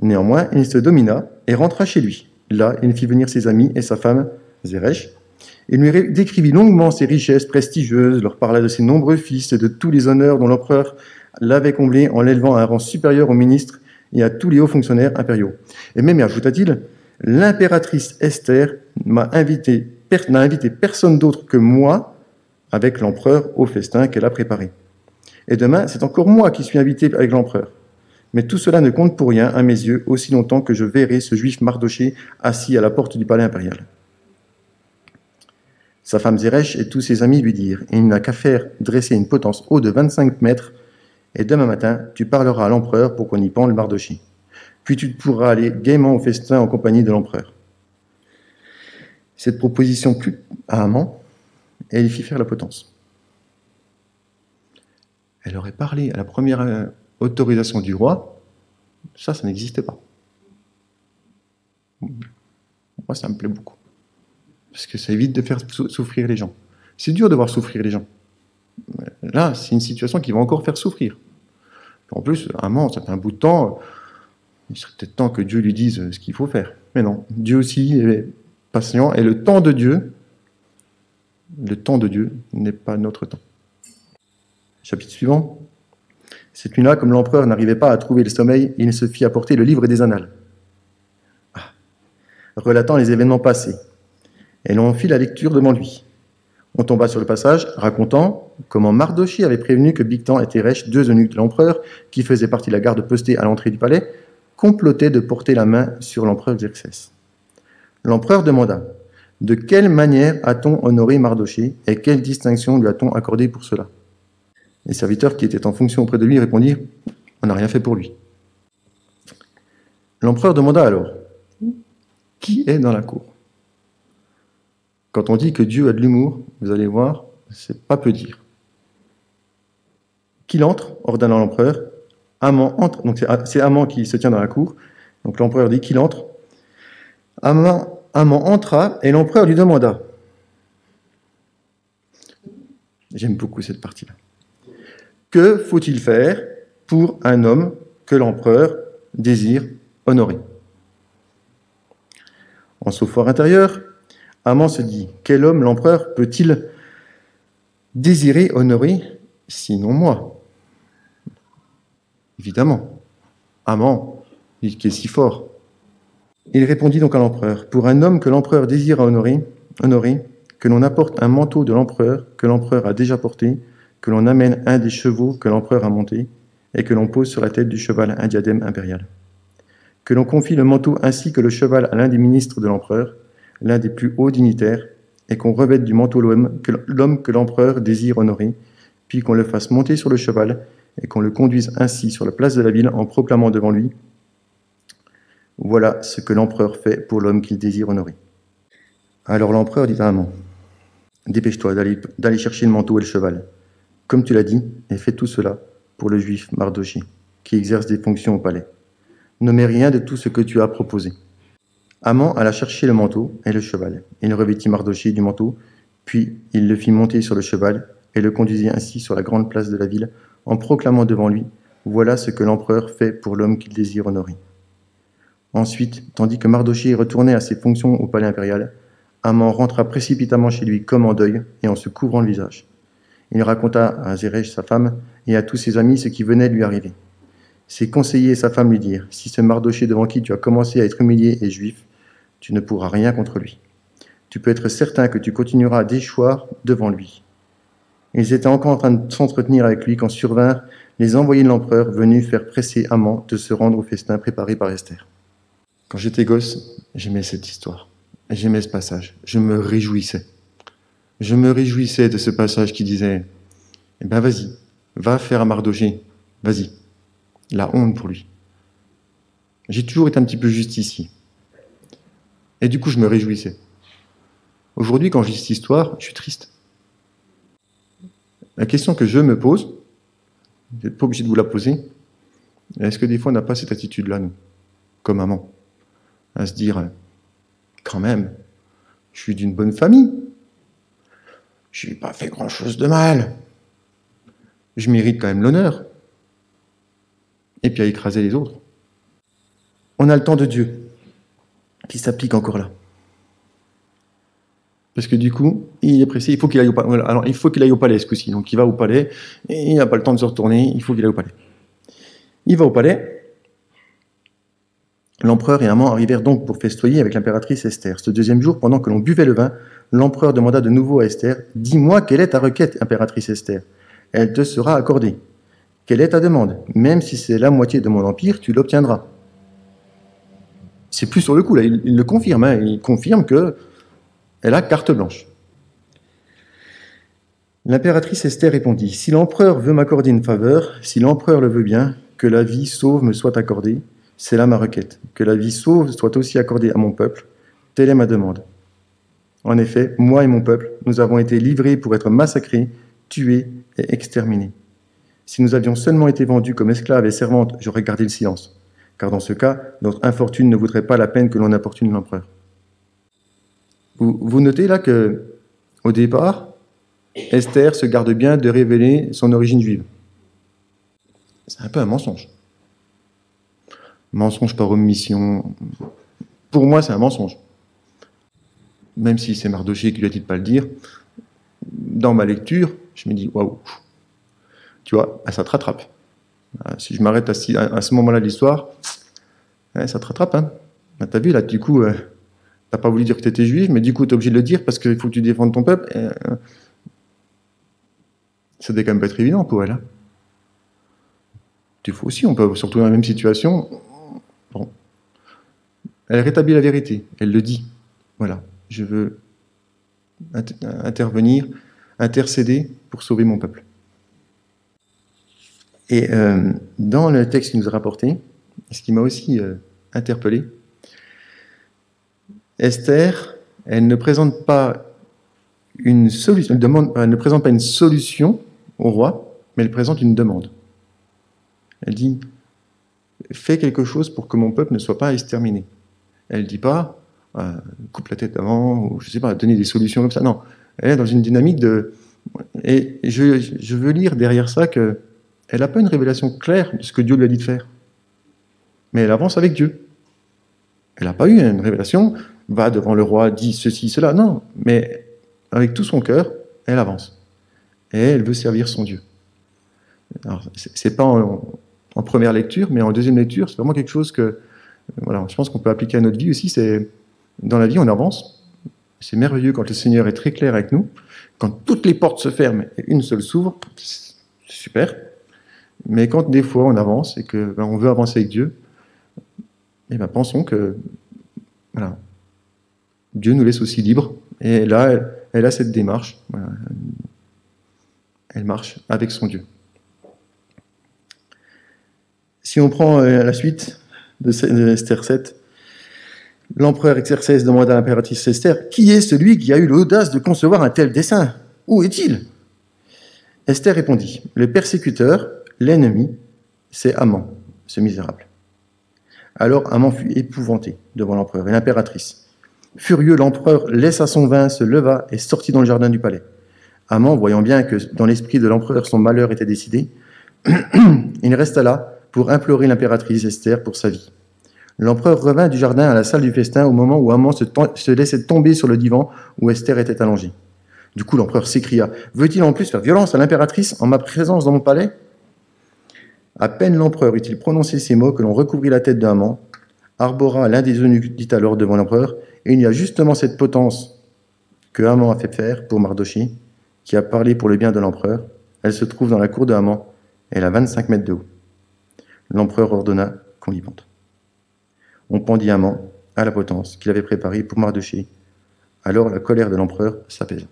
Néanmoins, il se domina et rentra chez lui. Là, il fit venir ses amis et sa femme, Zeresh. Il lui décrivit longuement ses richesses prestigieuses, leur parla de ses nombreux fils et de tous les honneurs dont l'empereur l'avait comblé en l'élevant à un rang supérieur aux ministres et à tous les hauts fonctionnaires impériaux. Et même, ajouta-t-il, l'impératrice Esther n'a invité personne d'autre que moi avec l'empereur au festin qu'elle a préparé. Et demain, c'est encore moi qui suis invité avec l'empereur. Mais tout cela ne compte pour rien à mes yeux aussi longtemps que je verrai ce juif Mardochée assis à la porte du palais impérial. Sa femme Zeresh et tous ses amis lui dirent : il n'a qu'à faire dresser une potence haute de 25 mètres, et demain matin, tu parleras à l'empereur pour qu'on y pende le Mardochée. Puis tu pourras aller gaiement au festin en compagnie de l'empereur. Cette proposition plut à Haman, et il fit faire la potence. Elle aurait parlé à la première autorisation du roi, ça n'existait pas. Moi, ça me plaît beaucoup. Parce que ça évite de faire souffrir les gens. C'est dur de voir souffrir les gens. Là, c'est une situation qui va encore faire souffrir. En plus, Haman, ça fait un bout de temps, il serait peut-être temps que Dieu lui dise ce qu'il faut faire. Mais non, Dieu aussi est patient, et le temps de Dieu n'est pas notre temps. Chapitre suivant. Cette nuit-là, comme l'empereur n'arrivait pas à trouver le sommeil, il se fit apporter le livre des annales, relatant les événements passés. Et l'on fit la lecture devant lui. On tomba sur le passage racontant comment Mardochée avait prévenu que Bigtan et Téresh, 2 eunuques de l'empereur, qui faisaient partie de la garde postée à l'entrée du palais, complotaient de porter la main sur l'empereur Xerxès. L'empereur demanda : De quelle manière a-t-on honoré Mardochée et quelle distinction lui a-t-on accordé pour cela? Les serviteurs qui étaient en fonction auprès de lui répondirent, on n'a rien fait pour lui. L'empereur demanda alors, qui est dans la cour? Quand on dit que Dieu a de l'humour, vous allez voir, c'est pas peu dire. Qu'il entre, ordonna l'empereur. Haman entre, donc c'est Haman qui se tient dans la cour. Donc l'empereur dit qu'il entre. Haman entra et l'empereur lui demanda. J'aime beaucoup cette partie-là. Que faut-il faire pour un homme que l'empereur désire honorer? En son fort intérieur, Haman se dit, quel homme l'empereur peut-il désirer honorer, sinon moi? Évidemment, Haman, qui est si fort. Il répondit donc à l'empereur, pour un homme que l'empereur désire honorer, que l'on apporte un manteau de l'empereur que l'empereur a déjà porté, que l'on amène un des chevaux que l'empereur a monté, et que l'on pose sur la tête du cheval un diadème impérial. Que l'on confie le manteau ainsi que le cheval à l'un des ministres de l'empereur, l'un des plus hauts dignitaires, et qu'on revête du manteau l'homme que l'empereur désire honorer, puis qu'on le fasse monter sur le cheval, et qu'on le conduise ainsi sur la place de la ville en proclamant devant lui « Voilà ce que l'empereur fait pour l'homme qu'il désire honorer. » Alors l'empereur dit à Haman « Dépêche-toi d'aller chercher le manteau et le cheval, comme tu l'as dit, et fais tout cela pour le juif Mardochée, qui exerce des fonctions au palais. Ne mets rien de tout ce que tu as proposé. » Haman alla chercher le manteau et le cheval. Il revêtit Mardochée du manteau, puis il le fit monter sur le cheval et le conduisit ainsi sur la grande place de la ville, en proclamant devant lui « Voilà ce que l'empereur fait pour l'homme qu'il désire honorer. » Ensuite, tandis que Mardochée retournait à ses fonctions au palais impérial, Haman rentra précipitamment chez lui comme en deuil et en se couvrant le visage. Il raconta à Zeresh, sa femme, et à tous ses amis ce qui venait de lui arriver. Ses conseillers et sa femme lui dirent « Si ce Mardochée devant qui tu as commencé à être humilié est juif, tu ne pourras rien contre lui. Tu peux être certain que tu continueras à déchoir devant lui. » Ils étaient encore en train de s'entretenir avec lui quand survinrent les envoyés de l'empereur venus faire presser Haman de se rendre au festin préparé par Esther. Quand j'étais gosse, j'aimais cette histoire. J'aimais ce passage. Je me réjouissais. Je me réjouissais de ce passage qui disait « Eh ben vas-y, va faire à Mardochée, vas-y. » La honte pour lui. J'ai toujours été un petit peu justicier. Et du coup, je me réjouissais. Aujourd'hui, quand je lis cette histoire, je suis triste. La question que je me pose, vous n'êtes pas obligé de vous la poser, est-ce que des fois on n'a pas cette attitude-là, nous, comme maman, à se dire, quand même, je suis d'une bonne famille, je n'ai pas fait grand-chose de mal, je mérite quand même l'honneur, et puis à écraser les autres. On a le temps de Dieu qui s'applique encore là. Parce que du coup, il est pressé, il faut qu'il aille au palais. Alors, il faut qu'il aille au palais ce coup-ci. Donc, il va au palais, et il n'a pas le temps de se retourner, il faut qu'il aille au palais. Il va au palais. L'empereur et Haman arrivèrent donc pour festoyer avec l'impératrice Esther. Ce deuxième jour, pendant que l'on buvait le vin, l'empereur demanda de nouveau à Esther « Dis-moi, quelle est ta requête, impératrice Esther? Elle te sera accordée. Quelle est ta demande? Même si c'est la moitié de mon empire, tu l'obtiendras. » C'est plus sur le coup, là, il le confirme. Hein, il confirme que elle a carte blanche. L'impératrice Esther répondit, « Si l'empereur veut m'accorder une faveur, si l'empereur le veut bien, que la vie sauve me soit accordée, c'est là ma requête. Que la vie sauve soit aussi accordée à mon peuple, telle est ma demande. En effet, moi et mon peuple, nous avons été livrés pour être massacrés, tués et exterminés. Si nous avions seulement été vendus comme esclaves et servantes, j'aurais gardé le silence, car dans ce cas, notre infortune ne vaudrait pas la peine que l'on importune l'empereur. » Vous notez là que, au départ, Esther se garde bien de révéler son origine juive. C'est un peu un mensonge. Mensonge par omission. Pour moi, c'est un mensonge. Même si c'est Mardochée qui lui a dit de ne pas le dire, dans ma lecture, je me dis, waouh, tu vois, ça te rattrape. Si je m'arrête à ce moment-là de l'histoire, ça te rattrape. Hein. T'as vu, là, du coup, t'as pas voulu dire que tu étais juif, mais du coup, tu es obligé de le dire parce qu'il faut que tu défendes ton peuple. Ça devait quand même pas être évident pour elle. Hein. Tu faut aussi, on peut surtout dans la même situation. Bon. Elle rétablit la vérité, elle le dit. Voilà, je veux intervenir, intercéder pour sauver mon peuple. Et dans le texte qu'il nous a rapporté, ce qui m'a aussi interpellé, Esther, elle ne présente pas une solution, elle ne présente pas une solution au roi, mais elle présente une demande. Elle dit, fais quelque chose pour que mon peuple ne soit pas exterminé. Elle ne dit pas, coupe la tête d'avant, ou je ne sais pas, donner des solutions comme ça. Non, elle est dans une dynamique de... Et je veux lire derrière ça qu'elle n'a pas une révélation claire de ce que Dieu lui a dit de faire. Mais elle avance avec Dieu. Elle n'a pas eu une révélation, va devant le roi, dit ceci, cela. Non, mais avec tout son cœur, elle avance. Et elle veut servir son Dieu. Alors, c'est pas en première lecture, mais en deuxième lecture, c'est vraiment quelque chose que, voilà, je pense qu'on peut appliquer à notre vie aussi. C'est dans la vie, on avance. C'est merveilleux quand le Seigneur est très clair avec nous. Quand toutes les portes se ferment et une seule s'ouvre, c'est super. Mais quand des fois on avance et que on veut avancer avec Dieu, et pensons que voilà, Dieu nous laisse aussi libres. Et là, elle a cette démarche. Voilà, elle marche avec son Dieu. Si on prend la suite de Esther 7, l'empereur Xerxès demanda à l'impératrice Esther, « Qui est celui qui a eu l'audace de concevoir un tel dessein? Où est-il » Esther répondit, « Le persécuteur, l'ennemi, c'est Haman, ce misérable. » Alors Haman fut épouvanté devant l'empereur et l'impératrice. Furieux, l'empereur laissa son vin, se leva et sortit dans le jardin du palais. Haman, voyant bien que dans l'esprit de l'empereur son malheur était décidé, il resta là pour implorer l'impératrice Esther pour sa vie. L'empereur revint du jardin à la salle du festin au moment où Haman se laissait tomber sur le divan où Esther était allongée. Du coup, l'empereur s'écria, « Veut-il en plus faire violence à l'impératrice en ma présence dans mon palais ?» À peine l'empereur eut-il prononcé ces mots que l'on recouvrit la tête de Haman. Arbora, l'un des eunuques, dit alors devant l'empereur, « Et il y a justement cette potence que Haman a fait faire pour Mardochée, qui a parlé pour le bien de l'empereur. Elle se trouve dans la cour de Haman. Elle a 25 mètres de haut. » L'empereur ordonna qu'on l'y pende. On pendit Haman à la potence qu'il avait préparée pour Mardochée. Alors la colère de l'empereur s'apaisa.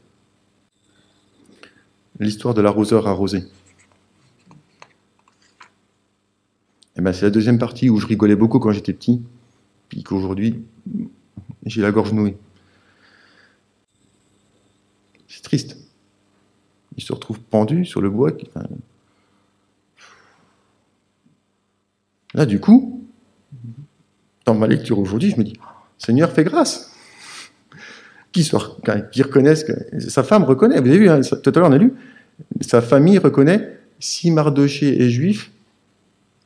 L'histoire de l'arroseur arrosé. C'est la deuxième partie où je rigolais beaucoup quand j'étais petit, puis qu'aujourd'hui, j'ai la gorge nouée. C'est triste. Il se retrouve pendu sur le bois. Là, du coup, dans ma lecture aujourd'hui, je me dis, Seigneur, fais grâce. Qui reconnaisse que sa femme reconnaît. Vous avez vu, tout à l'heure on a lu, sa famille reconnaît, si Mardochée est juif,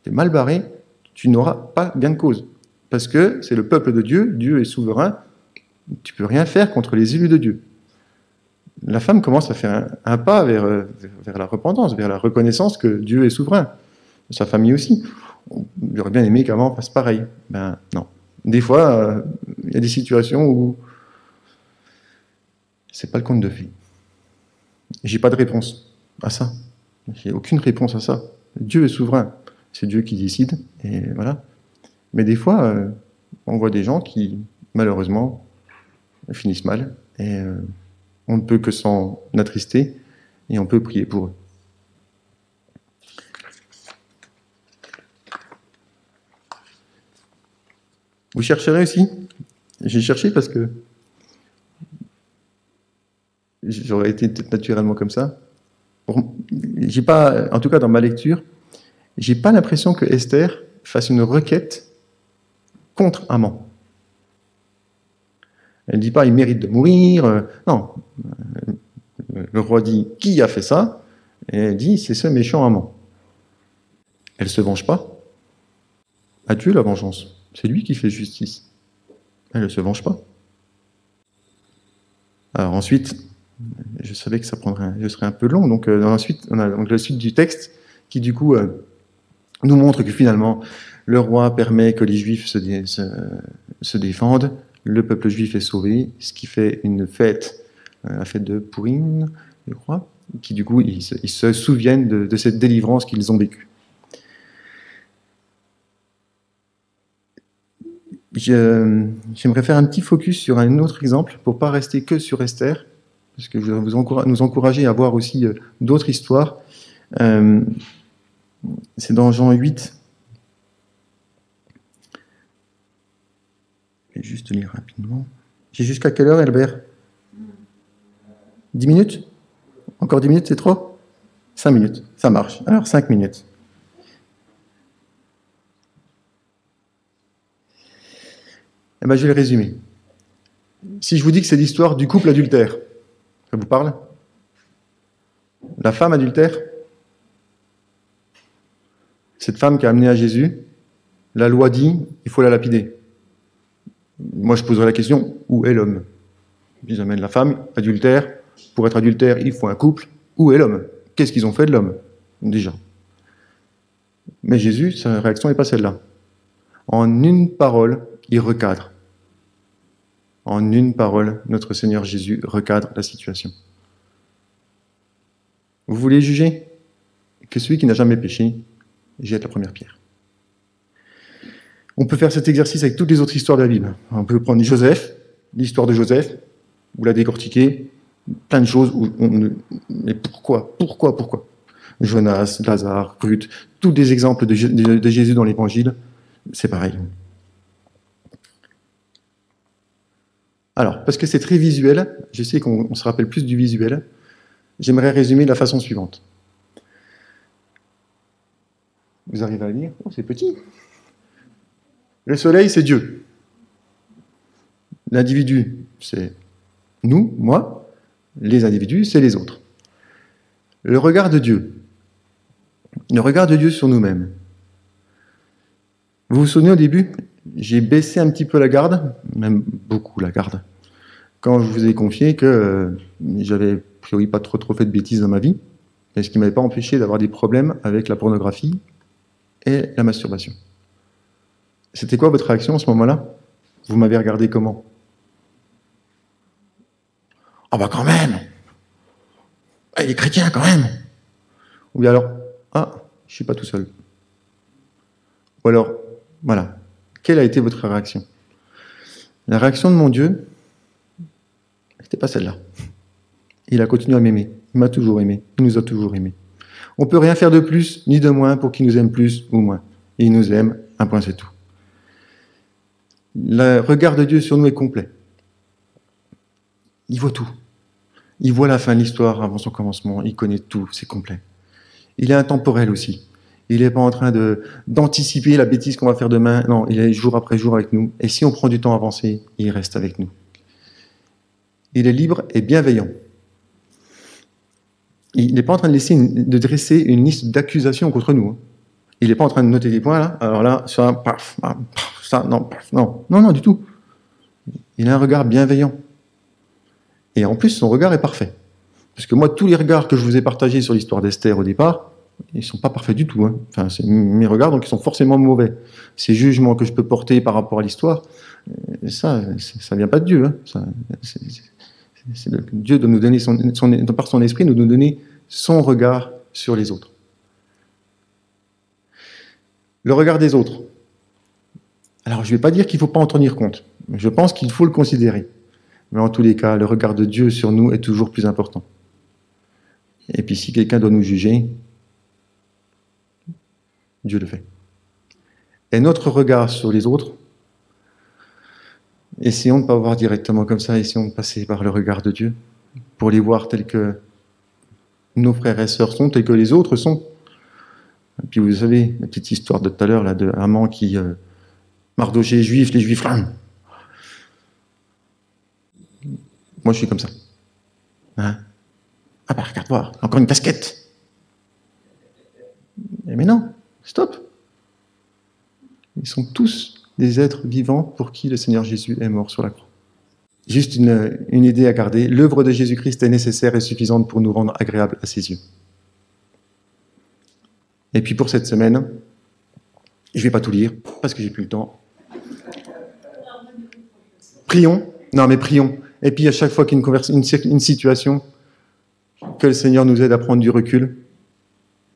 t'es mal barré, tu n'auras pas gain de cause. Parce que c'est le peuple de Dieu, Dieu est souverain, tu peux rien faire contre les élus de Dieu. La femme commence à faire un pas vers la repentance, vers la reconnaissance que Dieu est souverain. Sa famille aussi. J'aurais bien aimé qu'avant on fasse pareil. Non. Des fois, il y a des situations où c'est pas le conte de fées. J'ai pas de réponse à ça. J'ai aucune réponse à ça. Dieu est souverain. C'est Dieu qui décide, et voilà. Mais des fois, on voit des gens qui, malheureusement, finissent mal, et on ne peut que s'en attrister, et on peut prier pour eux. Vous chercherez aussi? J'ai cherché parce que j'aurais été naturellement comme ça. J'ai pas, en tout cas dans ma lecture, j'ai pas l'impression que Esther fasse une requête contre Haman. Elle ne dit pas il mérite de mourir. Non. Le roi dit qui a fait ça? Et elle dit c'est ce méchant Haman. Elle ne se venge pas. À Dieu la vengeance. C'est lui qui fait justice. Elle ne se venge pas. Alors ensuite, je savais que ça serait un peu long, donc ensuite on a donc la suite du texte qui du coup nous montre que finalement le roi permet que les Juifs se défendent, le peuple juif est sauvé, ce qui fait une fête, la fête de Pourim, je crois, qui du coup ils se souviennent de cette délivrance qu'ils ont vécue. J'aimerais faire un petit focus sur un autre exemple pour pas rester que sur Esther, parce que je vais nous encourager à voir aussi d'autres histoires. C'est dans Jean 8. Je vais juste lire rapidement. J'ai jusqu'à quelle heure, Albert? 10 minutes? Encore 10 minutes, c'est trop? 5 minutes, ça marche. Alors, 5 minutes. Eh ben, je vais le résumer. Si je vous dis que c'est l'histoire du couple adultère, ça vous parle? La femme adultère, cette femme qui a amené à Jésus, la loi dit, il faut la lapider. Moi, je poserai la question, où est l'homme? Ils amènent la femme adultère. Pour être adultère, il faut un couple. Où est l'homme? Qu'est-ce qu'ils ont fait de l'homme, déjà? Mais Jésus, sa réaction n'est pas celle-là. En une parole, il recadre. En une parole, notre Seigneur Jésus recadre la situation. Vous voulez juger? Que celui qui n'a jamais péché jette la première pierre. On peut faire cet exercice avec toutes les autres histoires de la Bible. On peut prendre Joseph, l'histoire de Joseph, vous la décortiquer, plein de choses où mais pourquoi Jonas, Lazare, Ruth, tous des exemples de Jésus dans l'Évangile, c'est pareil. Alors, parce que c'est très visuel, je sais qu'on se rappelle plus du visuel, j'aimerais résumer de la façon suivante. Vous arrivez à lire? Oh, c'est petit. Le soleil, c'est Dieu. L'individu, c'est nous, moi. Les individus, c'est les autres. Le regard de Dieu. Le regard de Dieu sur nous-mêmes. Vous vous souvenez au début, j'ai baissé un petit peu la garde, même beaucoup la garde, quand je vous ai confié que j'avais a priori pas trop fait de bêtises dans ma vie, mais ce qui ne m'avait pas empêché d'avoir des problèmes avec la pornographie et la masturbation. C'était quoi votre réaction à ce moment-là? Vous m'avez regardé comment? Ah bah quand même! Il est chrétien quand même! Ou bien alors, ah, je suis pas tout seul. Ou alors, voilà. Quelle a été votre réaction? La réaction de mon Dieu, c'était pas celle-là. Il a continué à m'aimer. Il m'a toujours aimé. Il nous a toujours aimés. On peut rien faire de plus ni de moins pour qu'il nous aime plus ou moins. Il nous aime, un point c'est tout. Le regard de Dieu sur nous est complet. Il voit tout. Il voit la fin de l'histoire avant son commencement. Il connaît tout, c'est complet. Il est intemporel aussi. Il n'est pas en train d'anticiper la bêtise qu'on va faire demain. Non, il est jour après jour avec nous. Et si on prend du temps à avancer, il reste avec nous. Il est libre et bienveillant. Il n'est pas en train de dresser une liste d'accusations contre nous. Il n'est pas en train de noter des points, là. Alors là, ça, paf, ça, non, paf, non. Non, non, du tout. Il a un regard bienveillant. Et en plus, son regard est parfait. Parce que moi, tous les regards que je vous ai partagés sur l'histoire d'Esther au départ, ils ne sont pas parfaits du tout. Enfin, c'est mes regards, donc ils sont forcément mauvais. Ces jugements que je peux porter par rapport à l'histoire, ça ne vient pas de Dieu. Dieu doit nous donner, par son esprit, nous donner son regard sur les autres. Le regard des autres. Alors, je ne vais pas dire qu'il ne faut pas en tenir compte. Je pense qu'il faut le considérer. Mais en tous les cas, le regard de Dieu sur nous est toujours plus important. Et puis, si quelqu'un doit nous juger, Dieu le fait. Et notre regard sur les autres, essayons de ne pas voir directement comme ça, essayons de passer par le regard de Dieu, pour les voir tels que nos frères et sœurs sont, tels que les autres sont. Et puis vous savez, la petite histoire de tout à l'heure, là, de Haman qui Mardochée est juif, les juifs, là. Moi je suis comme ça. Hein? Ah bah regarde voir, encore une casquette. Mais non, stop. Ils sont tous des êtres vivants pour qui le Seigneur Jésus est mort sur la croix. Juste une idée à garder, l'œuvre de Jésus-Christ est nécessaire et suffisante pour nous rendre agréables à ses yeux. Et puis pour cette semaine, je ne vais pas tout lire, parce que j'ai plus le temps. Prions, prions. Et puis à chaque fois qu'il y a une situation, que le Seigneur nous aide à prendre du recul,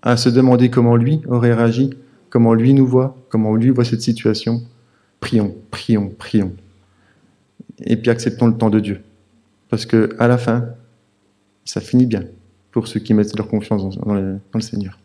à se demander comment lui aurait réagi, comment lui nous voit, comment lui voit cette situation. Prions, prions, prions. Et puis acceptons le temps de Dieu. Parce qu'à la fin, Ça finit bien pour ceux qui mettent leur confiance dans le Seigneur.